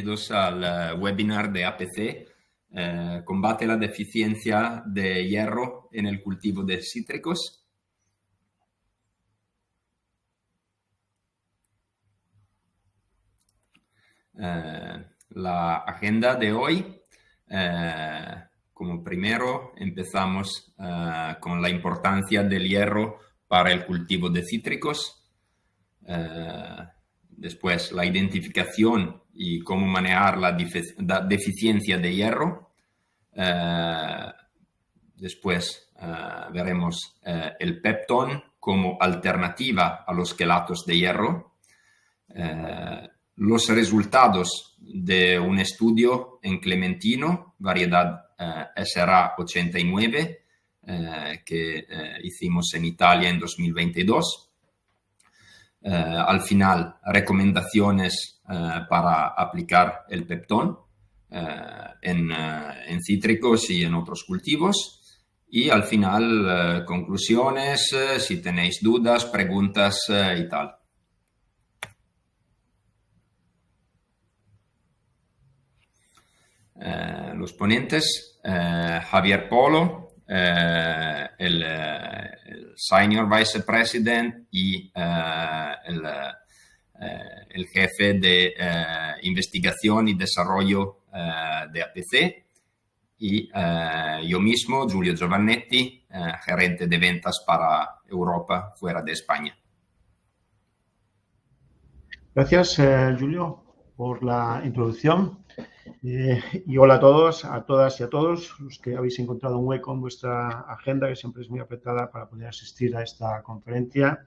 bienvenidos al webinar de APC, combate la deficiencia de hierro en el cultivo de cítricos. La agenda de hoy, como primero empezamos con la importancia del hierro para el cultivo de cítricos. Después, la identificación y cómo manejar la deficiencia de hierro. Después, veremos el peptón como alternativa a los quelatos de hierro. Los resultados de un estudio en clementino, variedad SRA89, que hicimos en Italia en 2022. Al final, recomendaciones para aplicar el peptón en cítricos y en otros cultivos. Y al final, conclusiones, si tenéis dudas, preguntas y tal. Los ponentes, Javier Polo, el Senior Vice President y el jefe de investigación y desarrollo de APC, y yo mismo, Giulio Giovannetti, gerente de ventas para Europa fuera de España. Gracias, Giulio, por la introducción. Y hola a todos, a todas y a todos los que habéis encontrado un hueco en vuestra agenda, que siempre es muy apretada, para poder asistir a esta conferencia.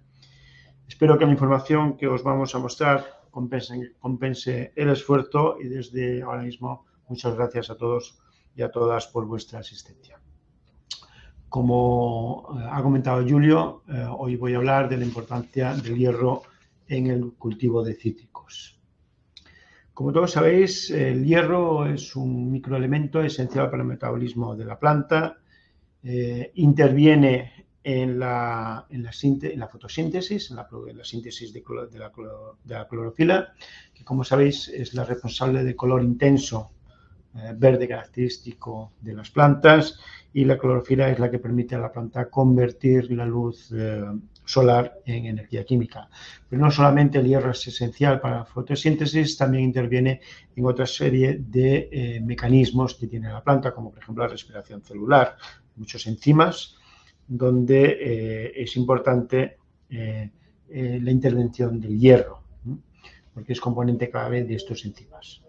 Espero que la información que os vamos a mostrar compense el esfuerzo, y desde ahora mismo muchas gracias a todos y a todas por vuestra asistencia. Como ha comentado Giulio, hoy voy a hablar de la importancia del hierro en el cultivo de cítricos. Como todos sabéis, el hierro es un microelemento esencial para el metabolismo de la planta. Interviene en la fotosíntesis, en la síntesis de la clorofila, que, como sabéis, es la responsable del color intenso verde característico de las plantas, y la clorofila es la que permite a la planta convertir la luz solar en energía química. Pero no solamente el hierro es esencial para la fotosíntesis, también interviene en otra serie de mecanismos que tiene la planta, como por ejemplo la respiración celular, muchos enzimas, donde es importante la intervención del hierro, porque es componente clave de estos enzimas.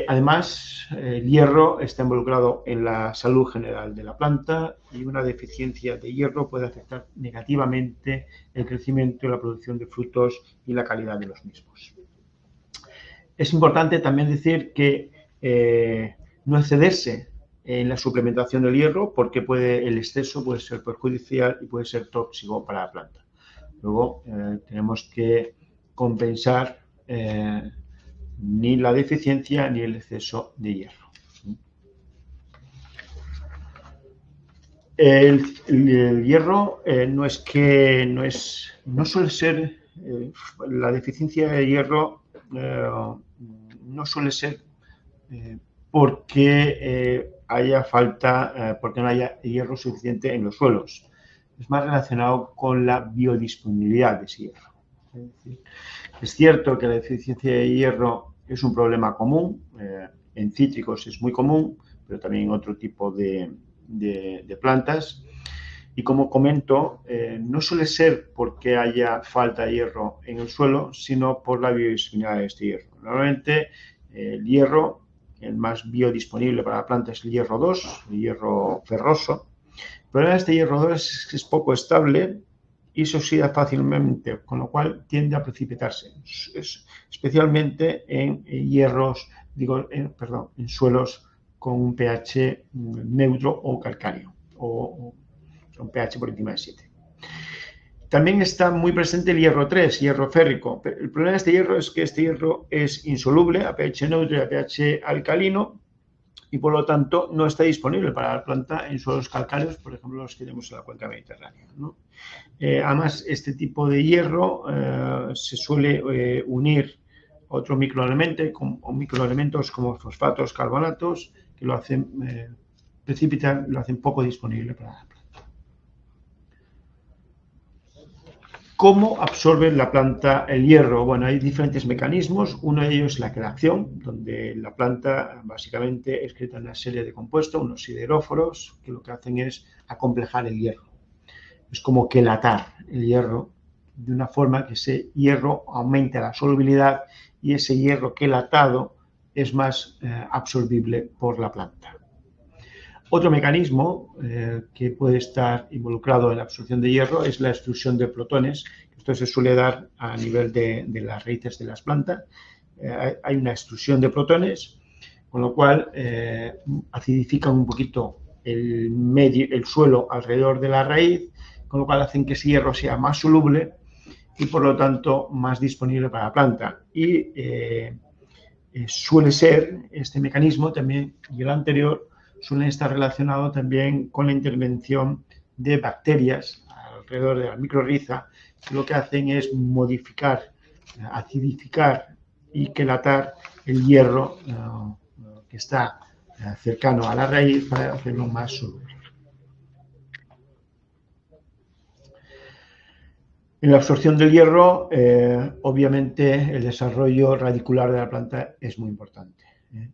Además, el hierro está involucrado en la salud general de la planta, y una deficiencia de hierro puede afectar negativamente el crecimiento y la producción de frutos y la calidad de los mismos. Es importante también decir que no excederse en la suplementación del hierro, porque el exceso puede ser perjudicial y puede ser tóxico para la planta. Luego tenemos que compensar ni la deficiencia ni el exceso de hierro. El hierro no suele ser, la deficiencia de hierro no suele ser porque porque no haya hierro suficiente en los suelos. Es más relacionado con la biodisponibilidad de ese hierro. Es cierto que la deficiencia de hierro es un problema común, en cítricos es muy común, pero también en otro tipo de plantas. Y como comento, no suele ser porque haya falta de hierro en el suelo, sino por la biodisponibilidad de este hierro. Normalmente el hierro, el más biodisponible para la planta, es el hierro 2, el hierro ferroso. El problema de este hierro 2 es que es poco estable y se oxida fácilmente, con lo cual tiende a precipitarse, especialmente en en suelos con un pH neutro o calcáreo, o un pH por encima de 7. También está muy presente el hierro 3, hierro férrico. El problema de este hierro es que este hierro es insoluble a pH neutro y a pH alcalino, y por lo tanto no está disponible para la planta en suelos calcáreos, por ejemplo los que tenemos en la cuenca mediterránea, ¿no? Además, este tipo de hierro se suele unir otro microelementos como fosfatos, carbonatos, que lo hacen precipitan, lo hacen poco disponible para la planta. ¿Cómo absorbe la planta el hierro? Bueno, hay diferentes mecanismos. Uno de ellos es la quelación, donde la planta básicamente excreta una serie de compuestos, unos sideróforos, que lo que hacen es acomplejar el hierro. Es como quelatar el hierro de una forma que ese hierro aumente la solubilidad y ese hierro quelatado es más absorbible por la planta. Otro mecanismo que puede estar involucrado en la absorción de hierro es la extrusión de protones. Esto se suele dar a nivel de las raíces de las plantas. Hay una extrusión de protones, con lo cual acidifican un poquito el suelo alrededor de la raíz, con lo cual hacen que ese hierro sea más soluble y por lo tanto más disponible para la planta. Y suele ser este mecanismo también, y el anterior, suelen estar relacionados también con la intervención de bacterias alrededor de la micorriza, que lo que hacen es modificar, acidificar y quelatar el hierro que está cercano a la raíz para hacerlo más soluble. En la absorción del hierro, obviamente el desarrollo radicular de la planta es muy importante.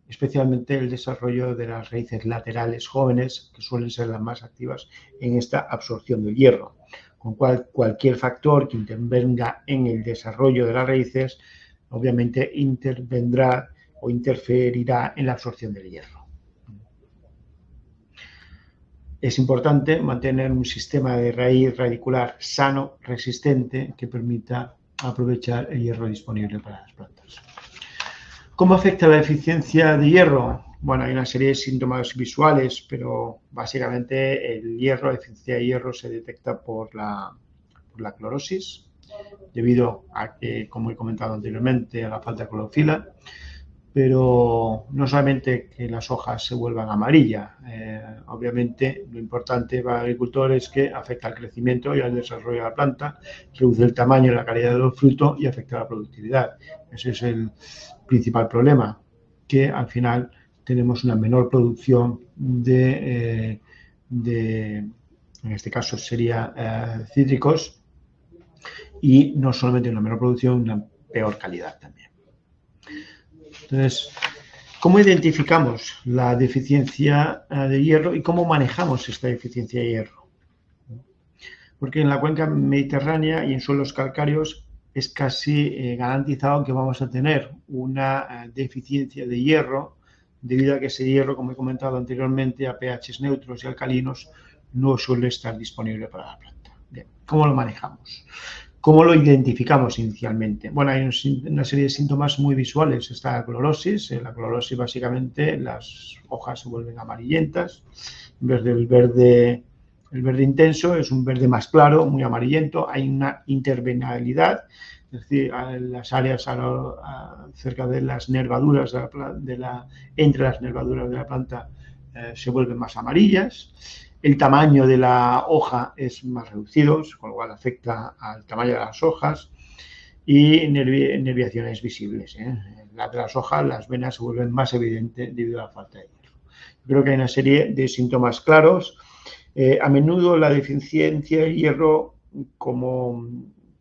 Especialmente el desarrollo de las raíces laterales jóvenes, que suelen ser las más activas en esta absorción del hierro, con cualquier factor que intervenga en el desarrollo de las raíces, obviamente intervendrá o interferirá en la absorción del hierro. Es importante mantener un sistema de raíz radicular sano, resistente, que permita aprovechar el hierro disponible para las plantas. ¿Cómo afecta la deficiencia de hierro? Bueno, hay una serie de síntomas visuales, pero básicamente el hierro, la deficiencia de hierro se detecta por la clorosis, debido a que, como he comentado anteriormente, a la falta de clorofila, pero no solamente que las hojas se vuelvan amarillas, obviamente lo importante para el agricultor es que afecta al crecimiento y al desarrollo de la planta, reduce el tamaño y la calidad de los frutos y afecta a la productividad. Ese es el principal problema, que al final tenemos una menor producción en este caso sería cítricos, y no solamente una menor producción, una peor calidad también. Entonces, ¿cómo identificamos la deficiencia de hierro y cómo manejamos esta deficiencia de hierro? Porque en la cuenca mediterránea y en suelos calcáreos es casi garantizado que vamos a tener una deficiencia de hierro, debido a que ese hierro, como he comentado anteriormente, a pHs neutros y alcalinos, no suele estar disponible para la planta. Bien, ¿cómo lo manejamos? ¿Cómo lo identificamos inicialmente? Bueno, hay una serie de síntomas muy visuales. Está la clorosis. En la clorosis, básicamente, las hojas se vuelven amarillentas. En vez del verde, el verde intenso, es un verde más claro, muy amarillento. Hay una intervenialidad, es decir, las áreas cerca de las nervaduras entre las nervaduras de la planta se vuelven más amarillas. El tamaño de la hoja es más reducido, con lo cual afecta al tamaño de las hojas, y nerviaciones visibles. Las de las hojas, las venas se vuelven más evidentes debido a la falta de hierro. Creo que hay una serie de síntomas claros. A menudo la deficiencia de hierro, como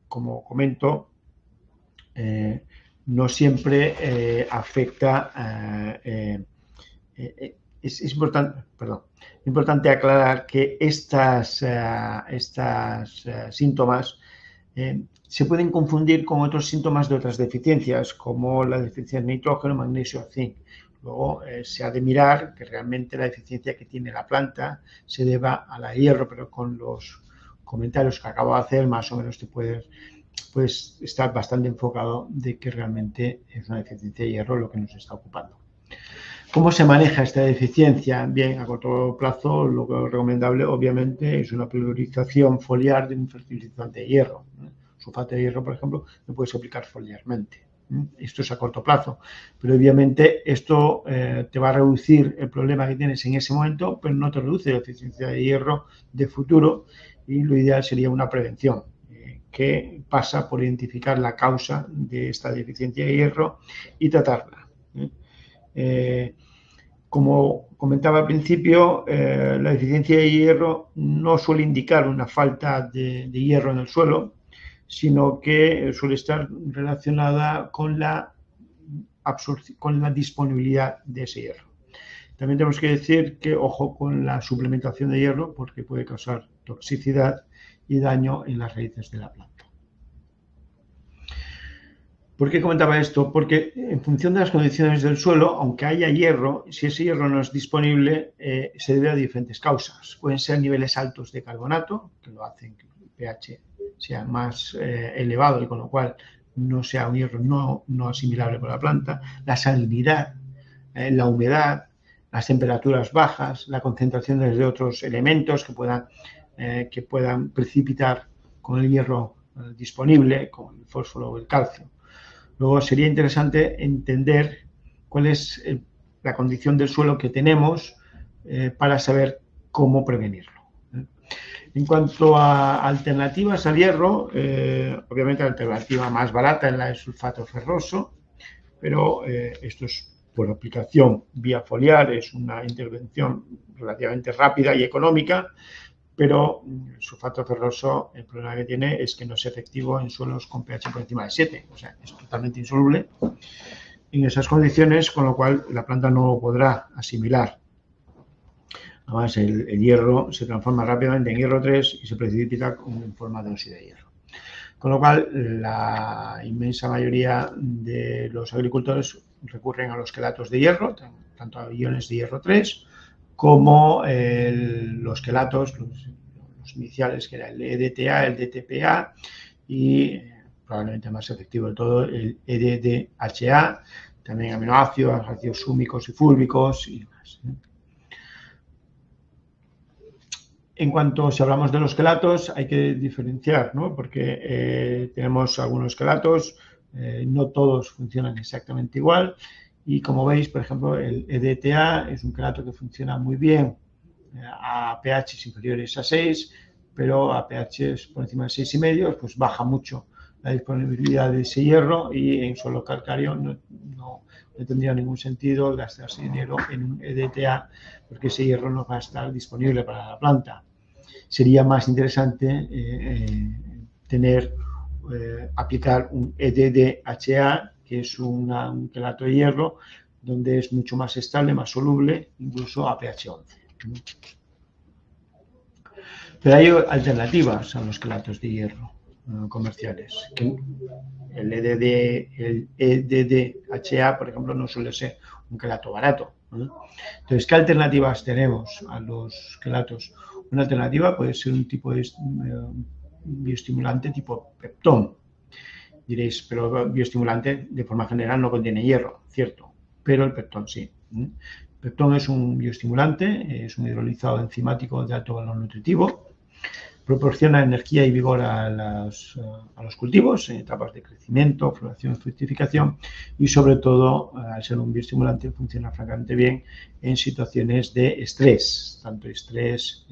comento, no siempre afecta. Es importante aclarar que estas síntomas se pueden confundir con otros síntomas de otras deficiencias, como la deficiencia de nitrógeno, magnesio, zinc. Luego se ha de mirar que realmente la deficiencia que tiene la planta se deba a la hierro, pero con los comentarios que acabo de hacer, más o menos te puedes estar bastante enfocado de que realmente es una deficiencia de hierro lo que nos está ocupando. ¿Cómo se maneja esta deficiencia? Bien, a corto plazo, lo recomendable, obviamente, es una priorización foliar de un fertilizante de hierro. Sulfato de hierro, por ejemplo, lo puedes aplicar foliarmente. Esto es a corto plazo, pero obviamente esto te va a reducir el problema que tienes en ese momento, pero no te reduce la deficiencia de hierro de futuro, y lo ideal sería una prevención. que pasa por identificar la causa de esta deficiencia de hierro y tratarla. Como comentaba al principio, la deficiencia de hierro no suele indicar una falta de hierro en el suelo, sino que suele estar relacionada con la disponibilidad de ese hierro. También tenemos que decir que ojo con la suplementación de hierro, porque puede causar toxicidad y daño en las raíces de la planta. ¿Por qué comentaba esto? Porque en función de las condiciones del suelo, aunque haya hierro, si ese hierro no es disponible, se debe a diferentes causas. Pueden ser niveles altos de carbonato, que lo hacen que el pH sea más elevado y con lo cual no sea un hierro no asimilable por la planta, la salinidad, la humedad, las temperaturas bajas, la concentración de otros elementos que puedan precipitar con el hierro disponible, como el fósforo o el calcio. Luego sería interesante entender cuál es la condición del suelo que tenemos para saber cómo prevenirlo. En cuanto a alternativas al hierro, obviamente la alternativa más barata es la de sulfato ferroso, pero esto es por aplicación vía foliar, es una intervención relativamente rápida y económica, pero el sulfato ferroso, el problema que tiene es que no es efectivo en suelos con pH por encima de 7, o sea, es totalmente insoluble en esas condiciones, con lo cual la planta no lo podrá asimilar. Además, el hierro se transforma rápidamente en hierro 3 y se precipita en forma de óxido de hierro. Con lo cual, la inmensa mayoría de los agricultores recurren a los quelatos de hierro, tanto a iones de hierro 3, como los quelatos, los iniciales, que era el EDTA, el DTPA y probablemente más efectivo de todo, el EDDHA, también aminoácidos, ácidos súmicos y fúlvicos y demás. En cuanto, si hablamos de los quelatos, hay que diferenciar, ¿no? Porque tenemos algunos quelatos, no todos funcionan exactamente igual. Y como veis, por ejemplo, el EDTA es un quelato que funciona muy bien a pH inferiores a 6, pero a pH por encima de 6,5, pues baja mucho la disponibilidad de ese hierro y en suelo calcáreo no tendría ningún sentido gastarse dinero en un EDTA porque ese hierro no va a estar disponible para la planta. Sería más interesante aplicar un EDDHA, que es un quelato de hierro, donde es mucho más estable, más soluble, incluso a pH 11. Pero hay alternativas a los quelatos de hierro comerciales. El EDDHA, por ejemplo, no suele ser un quelato barato. Entonces, ¿qué alternativas tenemos a los quelatos? Una alternativa puede ser un tipo de bioestimulante tipo peptón. Diréis, pero bioestimulante de forma general no contiene hierro, cierto, pero el peptón sí. El peptón es un bioestimulante, es un hidrolizado enzimático de alto valor nutritivo, proporciona energía y vigor a los cultivos en etapas de crecimiento, floración y fructificación y sobre todo, al ser un bioestimulante, funciona francamente bien en situaciones de estrés, tanto estrés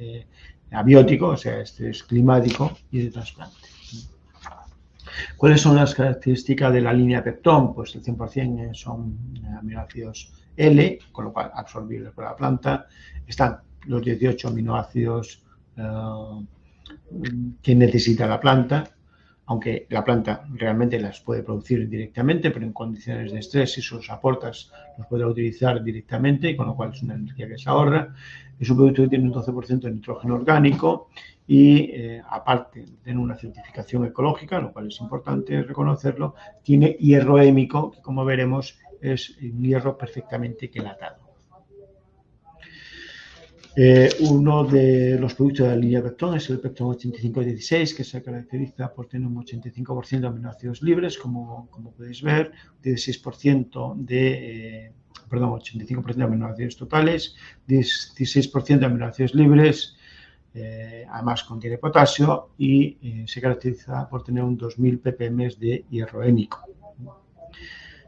abiótico, o sea, estrés climático y de trasplante. ¿Cuáles son las características de la línea peptón? Pues el 100% son aminoácidos L, con lo cual absorbibles por la planta. Están los 18 aminoácidos que necesita la planta, aunque la planta realmente las puede producir directamente, pero en condiciones de estrés, si se los aportas, los podrá utilizar directamente, con lo cual es una energía que se ahorra. Es un producto que tiene un 12% de nitrógeno orgánico y, aparte de tener una certificación ecológica, lo cual es importante reconocerlo, tiene hierro hémico, que como veremos es un hierro perfectamente quelatado. Uno de los productos de la línea Peptón es el Peptón 8516, que se caracteriza por tener un 85% de aminoácidos libres, como podéis ver, 85% de aminoácidos totales, 16% de aminoácidos libres, además contiene potasio y se caracteriza por tener un 2000 ppm de hierro hémico.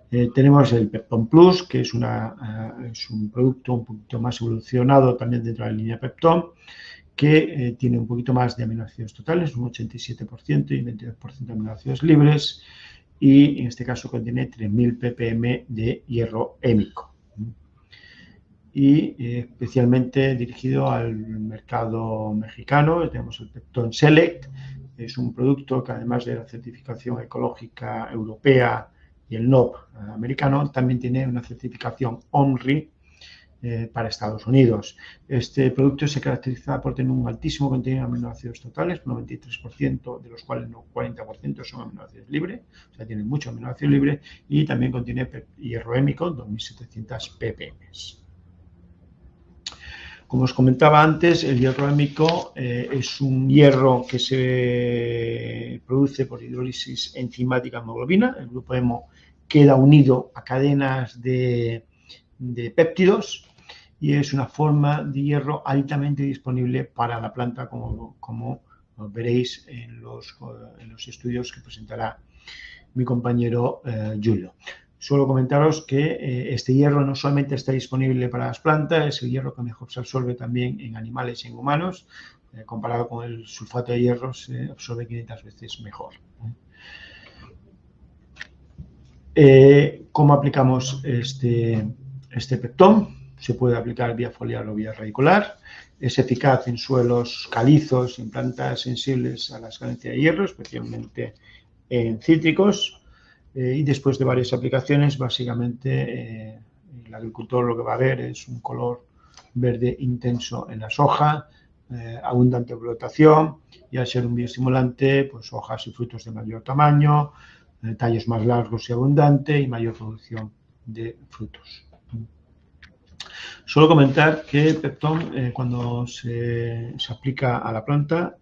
Tenemos el Peptón Plus, que es un producto un poquito más evolucionado también dentro de la línea Peptón, que tiene un poquito más de aminoácidos totales, un 87% y 22% de aminoácidos libres, y en este caso contiene 3.000 ppm de hierro hémico. Y especialmente dirigido al mercado mexicano, tenemos el Peptone Select. Es un producto que, además de la certificación ecológica europea y el NOP americano, también tiene una certificación OMRI para Estados Unidos. Este producto se caracteriza por tener un altísimo contenido de aminoácidos totales, un 93%, de los cuales un 40% son aminoácidos libres, o sea, tiene mucho aminoácido libre, y también contiene hierro hémico, 2.700 ppm. Como os comentaba antes, el hierro hémico es un hierro que se produce por hidrólisis enzimática de hemoglobina. El grupo hemo queda unido a cadenas de péptidos y es una forma de hierro altamente disponible para la planta, como veréis en los estudios que presentará mi compañero Giulio. Solo comentaros que este hierro no solamente está disponible para las plantas, es el hierro que mejor se absorbe también en animales y en humanos. Comparado con el sulfato de hierro, se absorbe 500 veces mejor. ¿Cómo aplicamos este Peptone? Se puede aplicar vía foliar o vía radicular. Es eficaz en suelos calizos, en plantas sensibles a la carencia de hierro, especialmente en cítricos. Y después de varias aplicaciones, básicamente el agricultor lo que va a ver es un color verde intenso en las hojas, abundante brotación, y al ser un bioestimulante, pues hojas y frutos de mayor tamaño, tallos más largos y abundantes y mayor producción de frutos. Solo comentar que Peptone, cuando se aplica a la planta,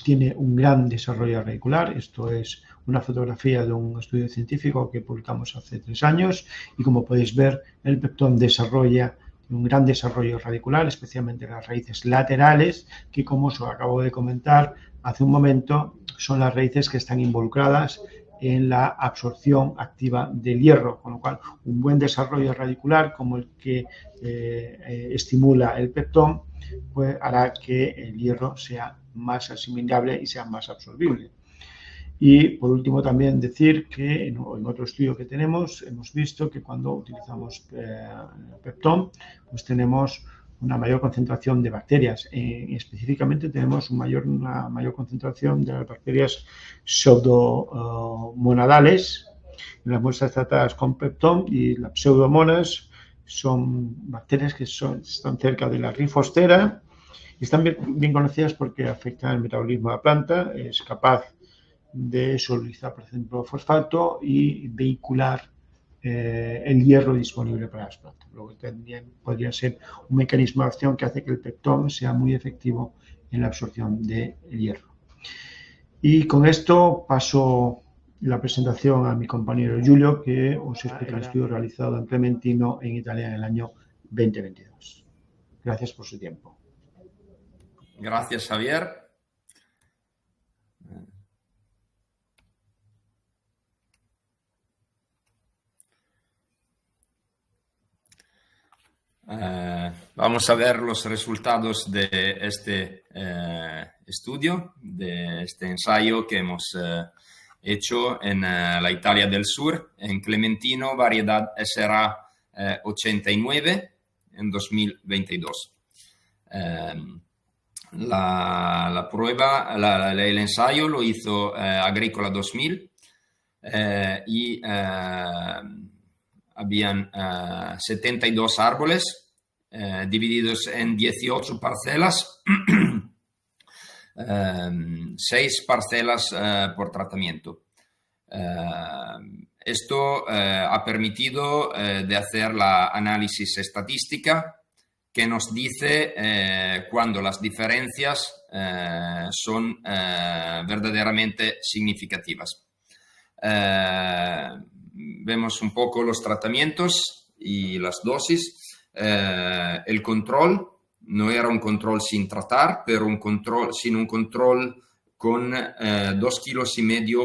tiene un gran desarrollo radicular. Esto es una fotografía de un estudio científico que publicamos hace 3 años, y como podéis ver, el Peptone desarrolla un gran desarrollo radicular, especialmente las raíces laterales, que, como os acabo de comentar hace un momento, son las raíces que están involucradas en la absorción activa del hierro, con lo cual un buen desarrollo radicular como el que estimula el Peptone, pues hará que el hierro sea más asimilable y sea más absorbible. Y por último, también decir que en otro estudio que tenemos, hemos visto que cuando utilizamos Peptone, pues tenemos una mayor concentración de bacterias. Específicamente tenemos una mayor concentración de las bacterias pseudomonadales en las muestras tratadas con Peptone, y las pseudomonas son bacterias que están cerca de la Rifostera y están bien conocidas porque afectan el metabolismo de la planta. Es capaz de solubilizar, por ejemplo, fosfato y vehicular el hierro disponible para las plantas. Luego también podría ser un mecanismo de acción que hace que el Peptone sea muy efectivo en la absorción del hierro. Y con esto paso la presentación a mi compañero Giulio, que os explica el estudio realizado en Clementino, en Italia, en el año 2022. Gracias por su tiempo. Gracias, Javier. Vamos a ver los resultados de este estudio, de este ensayo que hemos hecho en la Italia del Sur, en Clementino, variedad SRA 89, en 2022. La prueba, el ensayo lo hizo Agrícola 2000 y habían 72 árboles divididos en 18 parcelas, 6 parcelas por tratamiento. Esto ha permitido de hacer la análisis estadística que nos dice cuando las diferencias son verdaderamente significativas. Vemos un poco los tratamientos y las dosis. El control no era un control sin tratar, pero sin un control con 2,5 kilos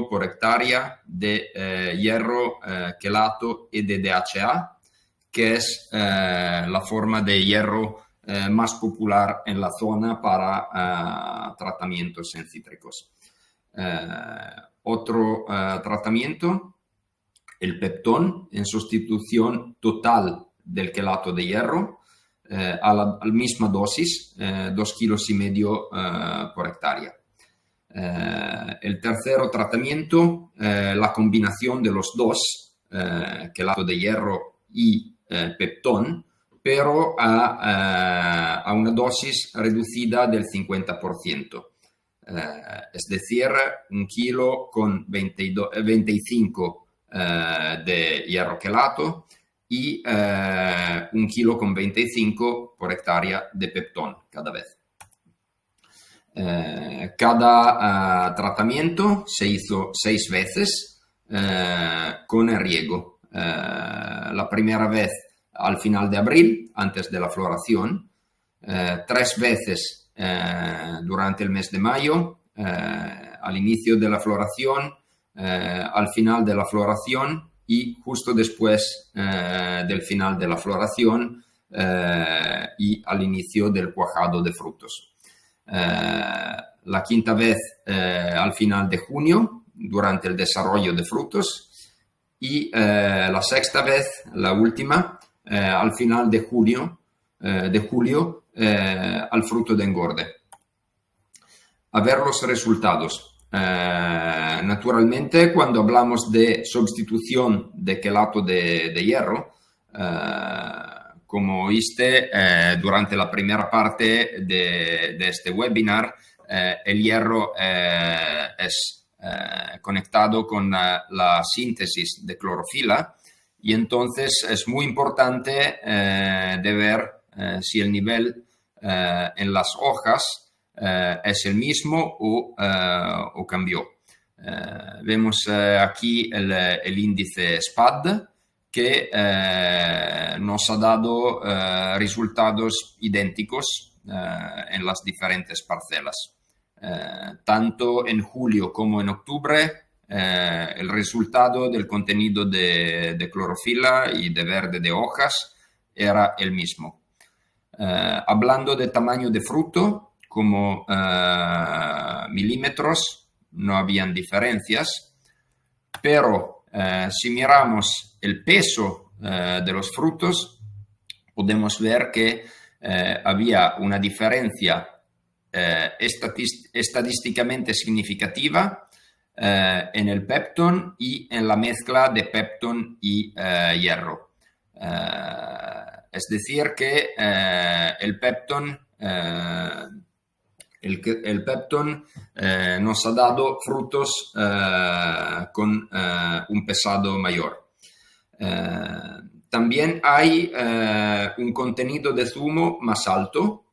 por hectárea de hierro quelato y de DHA, que es la forma de hierro más popular en la zona para tratamientos en cítricos. Otro tratamiento, el peptón, en sustitución total del quelato de hierro, a la misma dosis, 2,5 kilos por hectárea. El tercer tratamiento, la combinación de los dos, quelato de hierro y peptón, pero a una dosis reducida del 50%. Es decir, 1 kilo con 25 de hierro quelato y 1 kilo con 25 por hectárea de peptón cada vez. Cada tratamiento se hizo 6 veces con el riego. La primera vez al final de abril, antes de la floración, 3 veces durante el mes de mayo, al inicio de la floración, al final de la floración y justo después del final de la floración y al inicio del cuajado de frutos. La quinta vez al final de junio, durante el desarrollo de frutos, y la sexta vez, la última, al final de julio, al fruto de engorde. A ver los resultados. Naturalmente, cuando hablamos de sustitución de quelato de hierro, como oíste durante la primera parte de este webinar, el hierro es conectado con la síntesis de clorofila y entonces es muy importante de ver si el nivel en las hojas es el mismo o cambió. Vemos aquí el índice SPAD, que nos ha dado resultados idénticos en las diferentes parcelas. Tanto en julio como en octubre, el resultado del contenido de clorofila y de verde de hojas era el mismo. Hablando de tamaño de fruto, como milímetros, no habían diferencias, pero si miramos el peso de los frutos, podemos ver que había una diferencia estadísticamente significativa en el peptón y en la mezcla de peptón y hierro. Es decir, que el peptón nos ha dado frutos con un pesado mayor. También hay un contenido de zumo más alto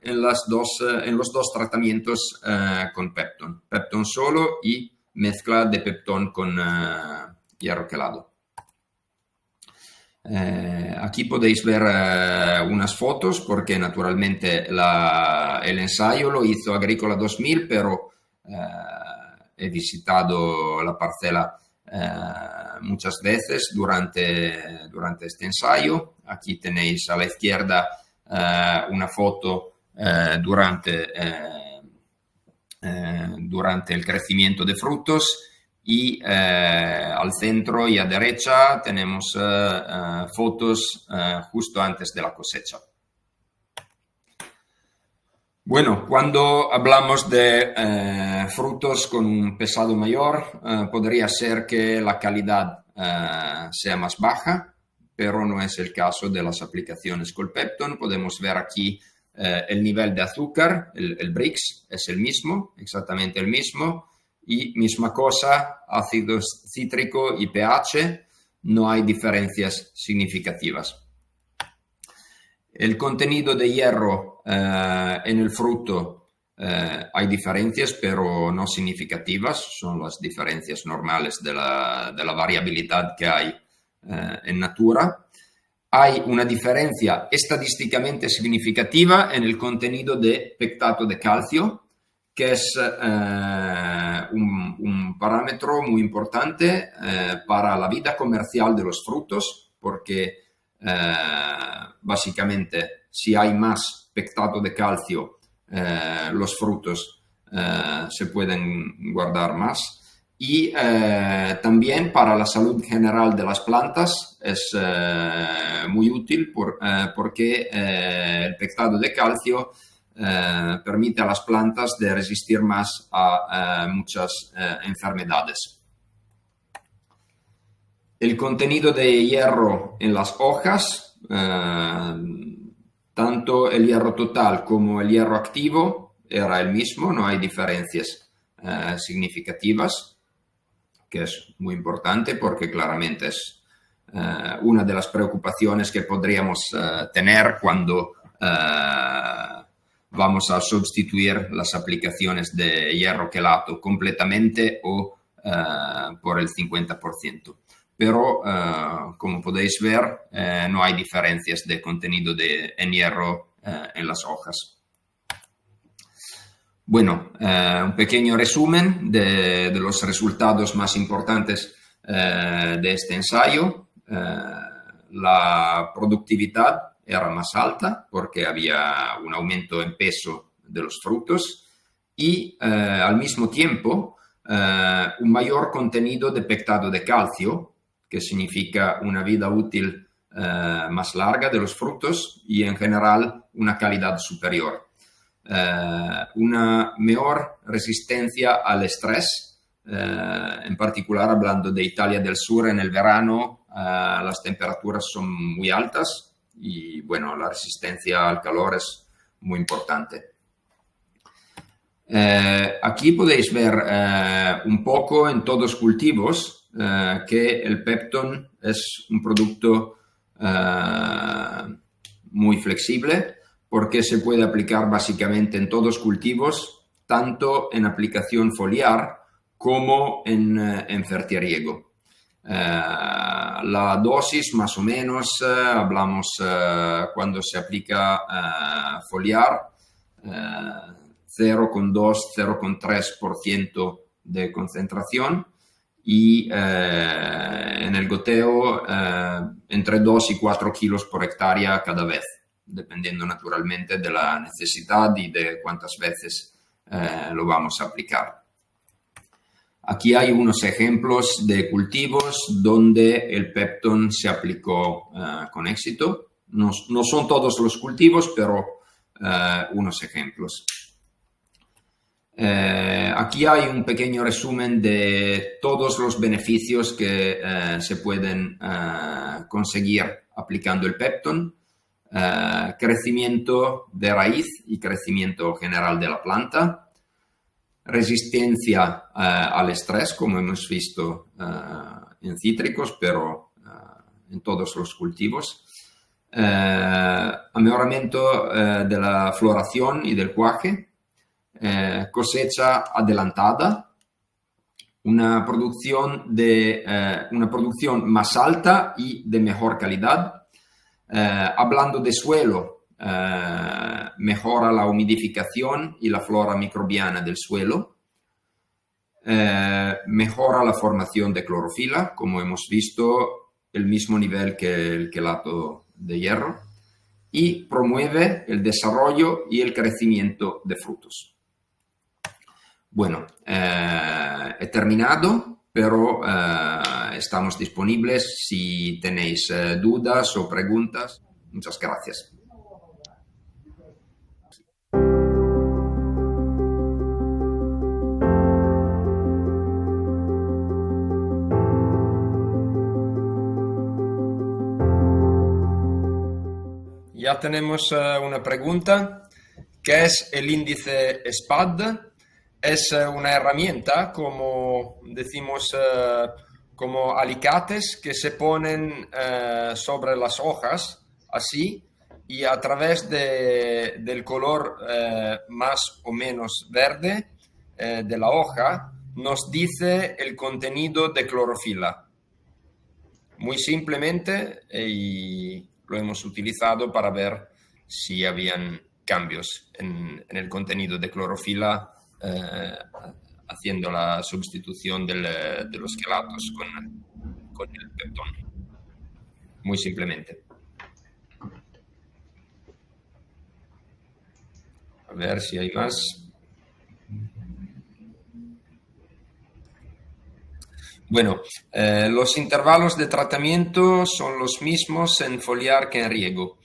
en los dos tratamientos con peptón solo y mezcla de peptón con hierro quelado. Aquí podéis ver unas fotos porque naturalmente el ensayo lo hizo Agrícola 2000, pero he visitado la parcela muchas veces durante este ensayo. Aquí tenéis a la izquierda una foto durante el crecimiento de frutos y al centro y a derecha tenemos fotos justo antes de la cosecha. Bueno, cuando hablamos de frutos con un pesado mayor, podría ser que la calidad sea más baja, pero no es el caso de las aplicaciones con peptón. Podemos ver aquí el nivel de azúcar, el Brix es el mismo, exactamente el mismo, y misma cosa, ácido cítrico y pH, no hay diferencias significativas. El contenido de hierro en el fruto hay diferencias, pero no significativas, son las diferencias normales de la variabilidad que hay en natura. Hay una diferencia estadísticamente significativa en el contenido de pectato de calcio, que es un parámetro muy importante para la vida comercial de los frutos, porque básicamente si hay más pectato de calcio, los frutos se pueden guardar más. Y también para la salud general de las plantas es muy útil porque el pectato de calcio permite a las plantas de resistir más a muchas enfermedades. El contenido de hierro en las hojas, tanto el hierro total como el hierro activo era el mismo, no hay diferencias significativas, que es muy importante porque claramente es una de las preocupaciones que podríamos tener cuando vamos a sustituir las aplicaciones de hierro quelato completamente o por el 50%. Pero, como podéis ver, no hay diferencias de contenido en hierro en las hojas. Bueno, un pequeño resumen de los resultados más importantes de este ensayo. La productividad era más alta porque había un aumento en peso de los frutos y al mismo tiempo un mayor contenido de pectato de calcio, que significa una vida útil más larga de los frutos y en general una calidad superior. Una mejor resistencia al estrés, en particular hablando de Italia del Sur en el verano, las temperaturas son muy altas y bueno, la resistencia al calor es muy importante. Aquí podéis ver un poco en todos los cultivos que el Pepton es un producto muy flexible porque se puede aplicar básicamente en todos los cultivos, tanto en aplicación foliar como en fertiriego. La dosis más o menos, hablamos cuando se aplica foliar, 0,2-0,3% de concentración y en el goteo entre 2 y 4 kilos por hectárea cada vez, dependiendo naturalmente de la necesidad y de cuántas veces lo vamos a aplicar. Aquí hay unos ejemplos de cultivos donde el Pepton se aplicó con éxito. No son todos los cultivos, pero unos ejemplos. Aquí hay un pequeño resumen de todos los beneficios que se pueden conseguir aplicando el Pepton. Crecimiento de raíz y crecimiento general de la planta, resistencia al estrés, como hemos visto en cítricos, pero en todos los cultivos, mejoramiento de la floración y del cuaje, cosecha adelantada, una producción más alta y de mejor calidad. Hablando de suelo, mejora la humidificación y la flora microbiana del suelo, mejora la formación de clorofila, como hemos visto, el mismo nivel que el quelato de hierro, y promueve el desarrollo y el crecimiento de frutos. Bueno, he terminado, pero estamos disponibles si tenéis dudas o preguntas. Muchas gracias. Ya tenemos una pregunta. ¿Qué es el índice SPAD? Es una herramienta, como decimos, como alicates que se ponen sobre las hojas, así, y a través del color más o menos verde de la hoja, nos dice el contenido de clorofila. Muy simplemente, y lo hemos utilizado para ver si habían cambios en el contenido de clorofila haciendo la sustitución de los quelatos con el Pepton. Muy simplemente. A ver si hay más. Bueno, los intervalos de tratamiento son los mismos en foliar que en riego.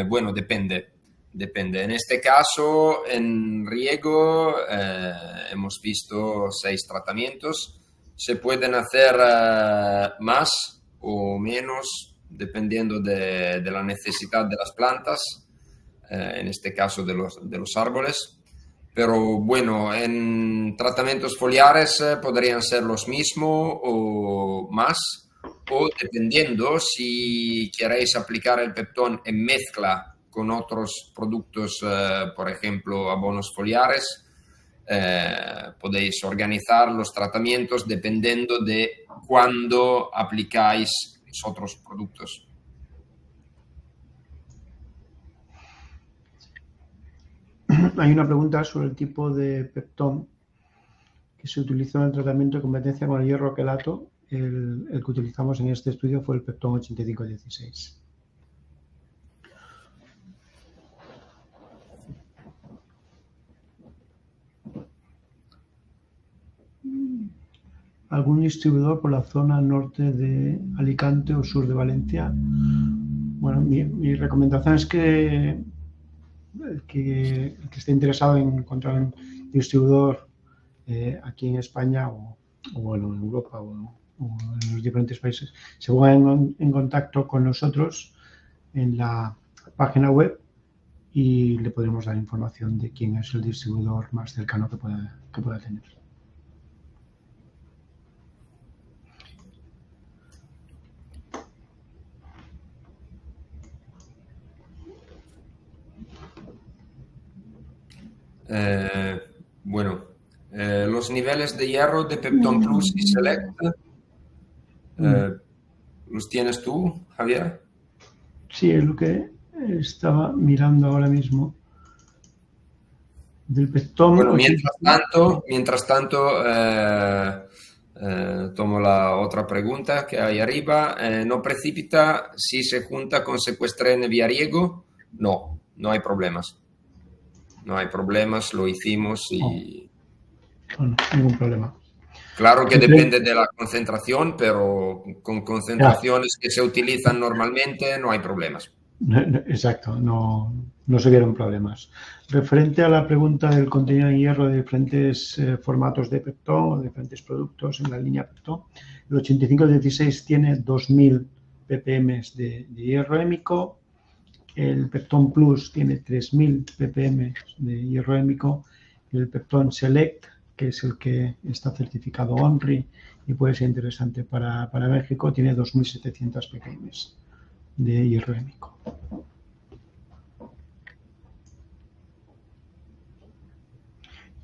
Bueno, depende. En este caso, en riego hemos visto 6 tratamientos. Se pueden hacer más o menos dependiendo de la necesidad de las plantas, en este caso de los árboles. Pero bueno, en tratamientos foliares podrían ser los mismos o más, o dependiendo si queréis aplicar el Peptón en mezcla con otros productos, por ejemplo, abonos foliares, podéis organizar los tratamientos dependiendo de cuándo aplicáis los otros productos. Hay una pregunta sobre el tipo de Peptón que se utilizó en el tratamiento de competencia con el hierro quelato. El que utilizamos en este estudio fue el Peptón 8516. ¿Algún distribuidor por la zona norte de Alicante o sur de Valencia? Bueno, mi recomendación es que el que esté interesado en encontrar un distribuidor aquí en España o bueno, en Europa o en los diferentes países, se ponga en contacto con nosotros en la página web y le podremos dar información de quién es el distribuidor más cercano que pueda tener. Bueno, los niveles de hierro de Peptón Plus y Select, ¿los tienes tú, Javier? Sí, es lo que estaba mirando ahora mismo. Del Peptón. Bueno, mientras tanto tomo la otra pregunta que hay arriba. ¿No precipita si se junta con secuestrene vía riego? No hay problemas. No hay problemas, lo hicimos y... No, ningún problema. Claro que depende de la concentración, pero con concentraciones que se utilizan normalmente no hay problemas. Exacto, no se vieron problemas. Referente a la pregunta del contenido en hierro de diferentes formatos de Peptón o de diferentes productos en la línea Peptón, el 8516 tiene 2000 ppm de hierro hémico, el Peptón Plus tiene 3000 ppm de hierro hémico, el Peptón Select, que es el que está certificado ONRI y puede ser interesante para México, tiene 2700 ppm de hierro hémico.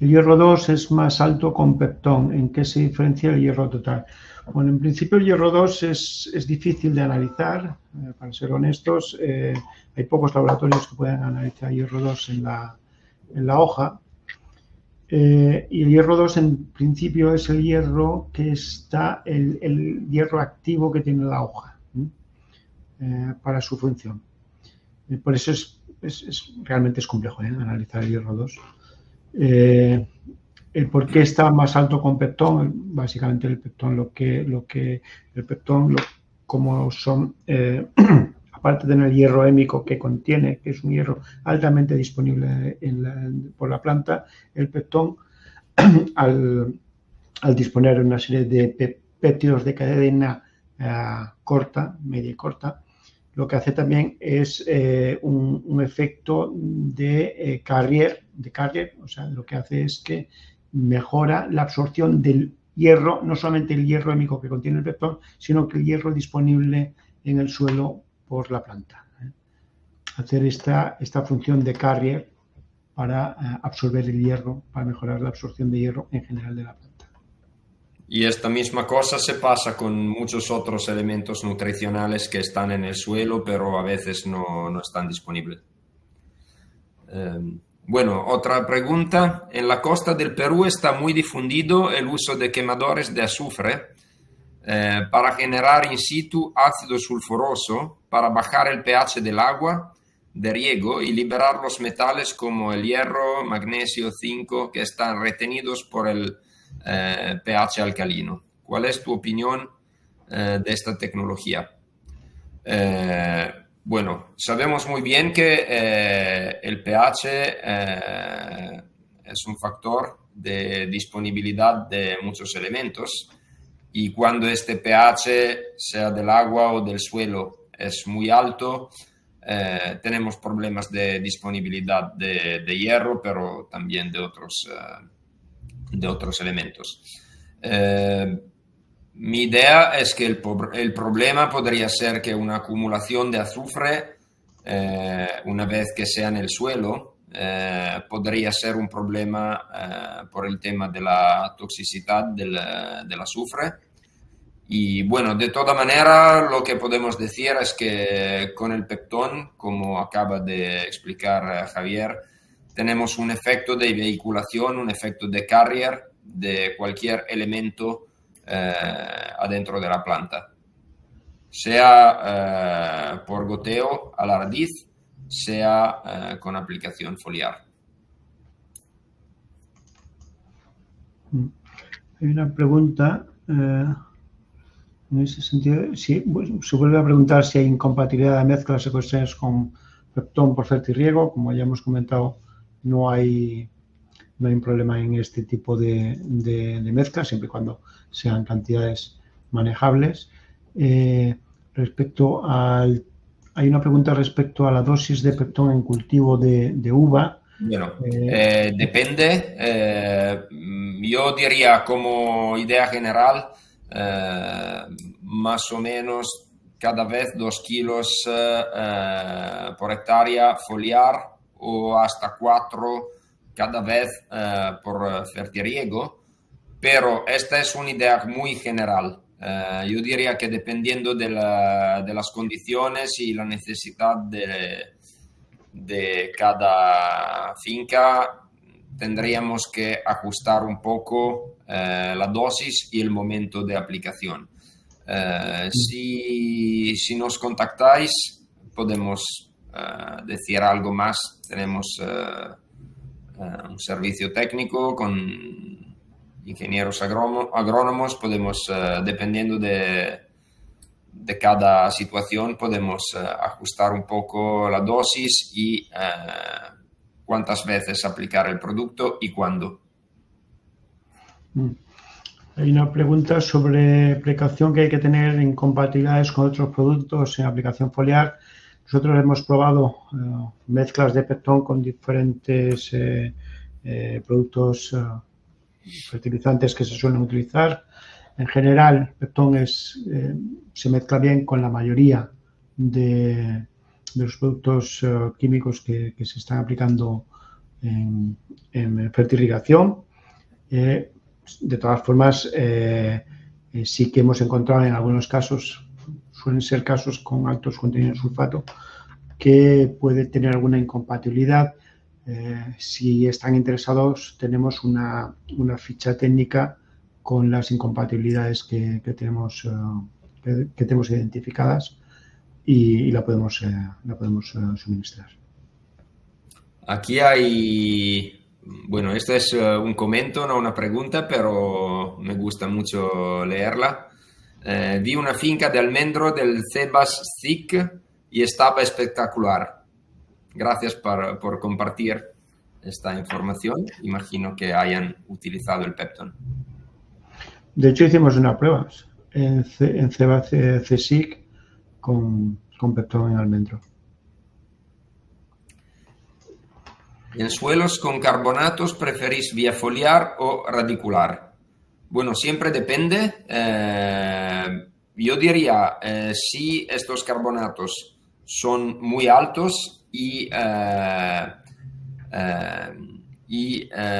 El hierro 2 es más alto con Peptón. ¿En qué se diferencia el hierro total? Bueno, en principio el hierro 2 es difícil de analizar, para ser honestos. Hay pocos laboratorios que puedan analizar hierro 2 en la hoja. Y el hierro 2 en principio es el hierro que está, el hierro activo que tiene la hoja para su función. Por eso realmente es complejo analizar el hierro 2. El por qué está más alto con Peptón, básicamente el Peptón como son, aparte de tener el hierro hémico que contiene, que es un hierro altamente disponible por la planta, el Peptón al disponer de una serie de péptidos de cadena corta, media y corta, lo que hace también es un efecto de carrier, o sea, lo que hace es que mejora la absorción del hierro, no solamente el hierro hémico que contiene el Peptón, sino que el hierro disponible en el suelo por la planta. Hacer esta función de carrier para absorber el hierro, para mejorar la absorción de hierro en general de la planta. Y esta misma cosa se pasa con muchos otros elementos nutricionales que están en el suelo, pero a veces no están disponibles. Bueno, otra pregunta. En la costa del Perú está muy difundido el uso de quemadores de azufre para generar in situ ácido sulfuroso para bajar el pH del agua de riego y liberar los metales como el hierro, magnesio, zinc, que están retenidos por el pH alcalino. ¿Cuál es tu opinión de esta tecnología? Bueno, sabemos muy bien que el pH es un factor de disponibilidad de muchos elementos, y cuando este pH, sea del agua o del suelo, es muy alto, tenemos problemas de disponibilidad de hierro, pero también de otros elementos. Mi idea es que el problema podría ser que una acumulación de azufre, una vez que sea en el suelo, podría ser un problema por el tema de la toxicidad del azufre. Y bueno, de toda manera, lo que podemos decir es que con el peptón, como acaba de explicar Javier, tenemos un efecto de vehiculación, un efecto de carrier de cualquier elemento adentro de la planta, sea por goteo a la raíz, sea con aplicación foliar. Hay una pregunta en ese sentido. Sí, se vuelve a preguntar si hay incompatibilidad de mezclas ecosistemas con peptón por fertirriego. Como ya hemos comentado, no hay un problema en este tipo de mezclas, siempre y cuando sean cantidades manejables. Hay una pregunta respecto a la dosis de peptón en cultivo de uva. Bueno, depende. Yo diría, como idea general, más o menos cada vez 2 kilos por hectárea foliar, o hasta 4 cada vez por fertirriego, pero esta es una idea muy general. Yo diría que dependiendo de las condiciones y la necesidad de cada finca, tendríamos que ajustar un poco la dosis y el momento de aplicación. Si nos contactáis, podemos decir algo más. Tenemos un servicio técnico con ingenieros agrónomos. Podemos, dependiendo de cada situación, podemos ajustar un poco la dosis y cuántas veces aplicar el producto y cuándo. Hay una pregunta sobre precaución que hay que tener en compatibilidades con otros productos en aplicación foliar. Nosotros hemos probado mezclas de peptón con diferentes productos fertilizantes que se suelen utilizar. En general, peptón se mezcla bien con la mayoría de los productos químicos que se están aplicando en fertirrigación. De todas formas, sí que hemos encontrado en algunos casos, suelen ser casos con altos contenidos de sulfato, que puede tener alguna incompatibilidad. Si están interesados, tenemos una ficha técnica con las incompatibilidades que tenemos identificadas y la podemos suministrar. Aquí hay... Bueno, esto es un comentario, no una pregunta, pero me gusta mucho leerla. Vi una finca de almendro del Cebas Thick y estaba espectacular. Gracias por compartir esta información. Imagino que hayan utilizado el peptón. De hecho, hicimos una prueba en Cebas Thick con peptón en almendro. En suelos con carbonatos, ¿preferís vía foliar o radicular? Bueno, siempre depende. Yo diría, si estos carbonatos son muy altos y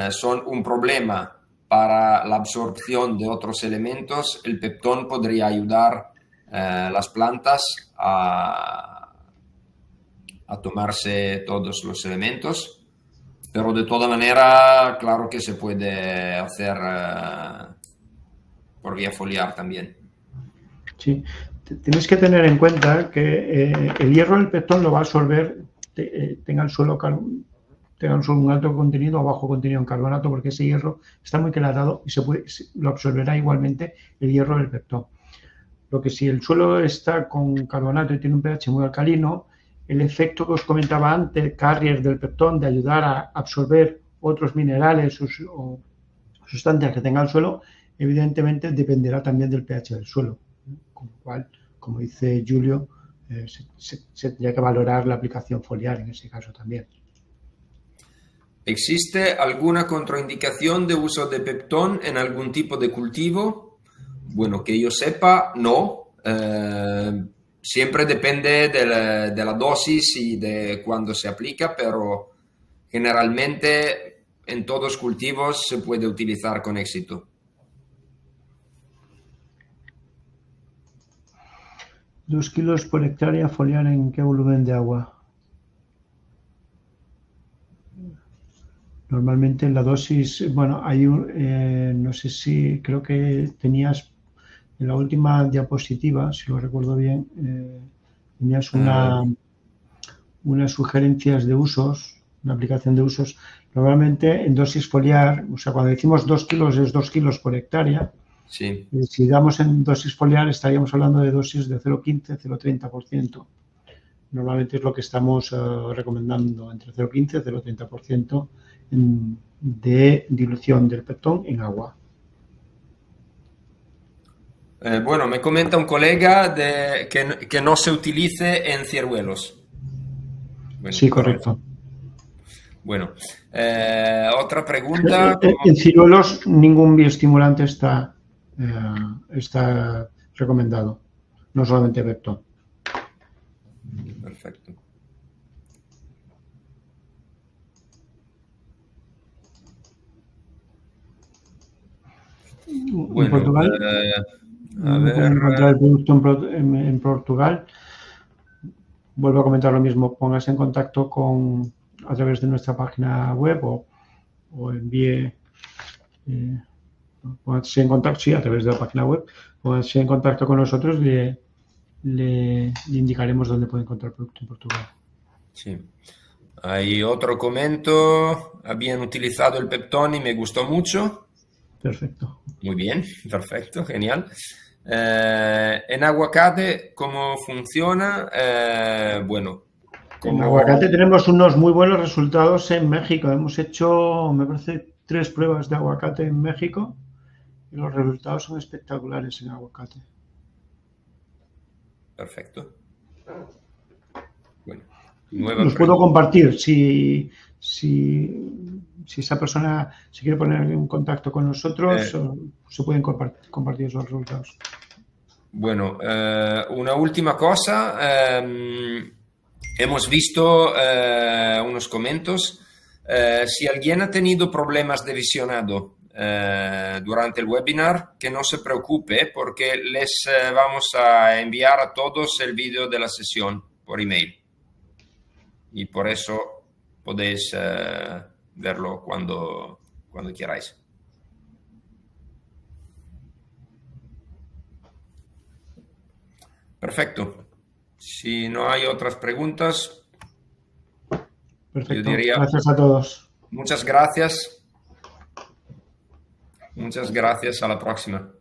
son un problema para la absorción de otros elementos, el peptón podría ayudar las plantas a tomarse todos los elementos. Pero de toda manera, claro que se puede hacer por vía foliar también. Sí, tienes que tener en cuenta que el hierro del peptón lo va a absorber tenga el suelo un alto contenido o bajo contenido en carbonato, porque ese hierro está muy quelatado y lo absorberá igualmente el hierro del peptón. Lo que si el suelo está con carbonato y tiene un pH muy alcalino, el efecto que os comentaba antes, carrier del peptón, de ayudar a absorber otros minerales o sustancias que tenga el suelo, evidentemente dependerá también del pH del suelo. Con lo cual, como dice Julio, se tendría que valorar la aplicación foliar en ese caso también. ¿Existe alguna contraindicación de uso de peptón en algún tipo de cultivo? Bueno, que yo sepa, no. Siempre depende de la dosis y de cuándo se aplica, pero generalmente en todos cultivos se puede utilizar con éxito. 2 kilos por hectárea foliar, ¿en qué volumen de agua? Normalmente la dosis, bueno, hay no sé si, creo que tenías en la última diapositiva, si lo recuerdo bien, tenías unas sugerencias de usos, una aplicación de usos. Normalmente en dosis foliar, o sea, cuando decimos 2 kilos es 2 kilos por hectárea. Sí. Si damos en dosis foliar estaríamos hablando de dosis de 0,15, 0,30%. Normalmente es lo que estamos recomendando, entre 0,15 y 0,30% de dilución del peptón en agua. Bueno, me comenta un colega que no se utilice en ciruelos. Bueno, sí, correcto. Bueno, otra pregunta. En ciruelos ningún bioestimulante está recomendado, no solamente peptón. Perfecto. Bueno, en Portugal, a ver. encontrar el producto en Portugal. Vuelvo a comentar lo mismo, póngase en contacto a través de nuestra página web o envíe, póngase en contacto, sí, a través de la página web, póngase en contacto con nosotros y le indicaremos dónde puede encontrar el producto en Portugal. Sí. Hay otro comento, habían utilizado el peptón y me gustó mucho. Perfecto. Muy bien, perfecto, genial. En aguacate, ¿cómo funciona? Bueno, En aguacate tenemos unos muy buenos resultados en México. Hemos hecho, me parece, 3 pruebas de aguacate en México y los resultados son espectaculares en aguacate. Perfecto. Bueno, los puedo compartir. Si esa persona se quiere poner en contacto con nosotros, se pueden compartir esos resultados. Bueno, una última cosa. Hemos visto unos comentarios. Si alguien ha tenido problemas de visionado durante el webinar, que no se preocupe porque les vamos a enviar a todos el vídeo de la sesión por email. Y por eso podéis verlo cuando queráis. Perfecto. Si no hay otras preguntas, perfecto. Yo diría, gracias a todos. Muchas gracias. Muchas gracias. A la próxima.